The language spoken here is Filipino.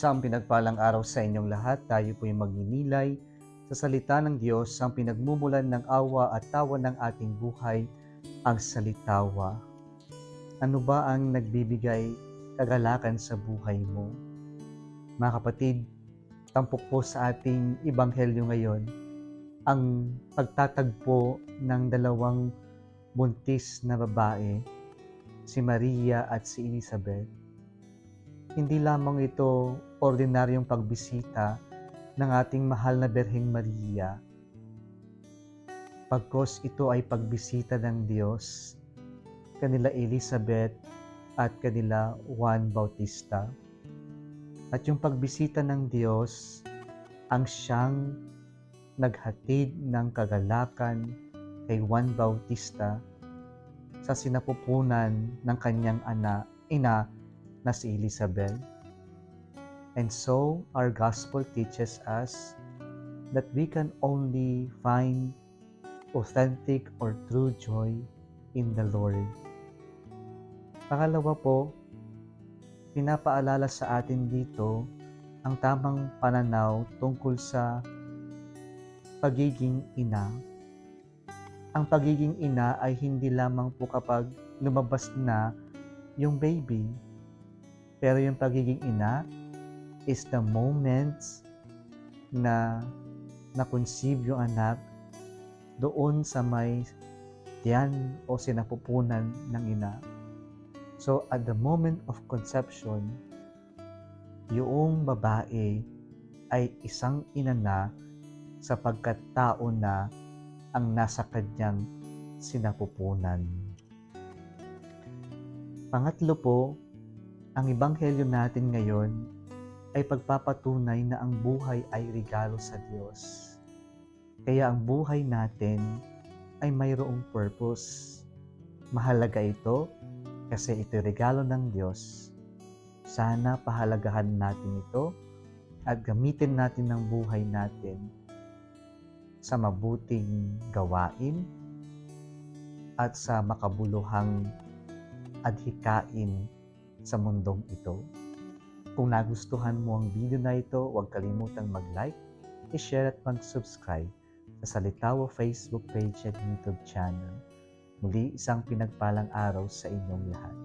Isang pinagpalang araw sa inyong lahat. Tayo po'y magninilay sa salita ng Diyos, ang pinagmumulan ng awa at tawa ng ating buhay, ang salitawa. Ano ba ang nagbibigay kagalakan sa buhay mo? Mga kapatid, tampok po sa ating ebanghelyo ngayon ang pagtatagpo ng dalawang buntis na babae, si Maria at si Elizabeth. Hindi lamang ito ordinaryong pagbisita ng ating mahal na Birheng Maria, pagkos ito ay pagbisita ng Diyos kanila Elizabeth at kanila Juan Bautista. At yung pagbisita ng Diyos ang siyang naghatid ng kagalakan kay Juan Bautista sa sinapupunan ng kanyang ina na si Elizabeth. And so, our gospel teaches us that we can only find authentic or true joy in the Lord. Pangalawa po, pinapaalala sa atin dito ang tamang pananaw tungkol sa pagiging ina. Ang pagiging ina ay hindi lamang po kapag lumabas na yung baby, pero yung pagiging ina is the moments na na-conceive yung anak doon sa may tiyan o sinapupunan ng ina. So at the moment of conception, yung babae ay isang ina na sapagkat tao na ang nasa kanyang sinapupunan. Pangatlo po, ang ebanghelyo natin ngayon ay pagpapatunay na ang buhay ay regalo sa Diyos. Kaya ang buhay natin ay mayroong purpose. Mahalaga ito kasi ito regalo ng Diyos. Sana pahalagahan natin ito at gamitin natin ang buhay natin sa mabuting gawain at sa makabuluhang adhikain sa mundong ito. Kung nagustuhan mo ang video na ito, huwag kalimutang mag-like, i-share at mag-subscribe sa Salitawa Facebook page at YouTube channel. Muli, isang pinagpalang araw sa inyong lahat.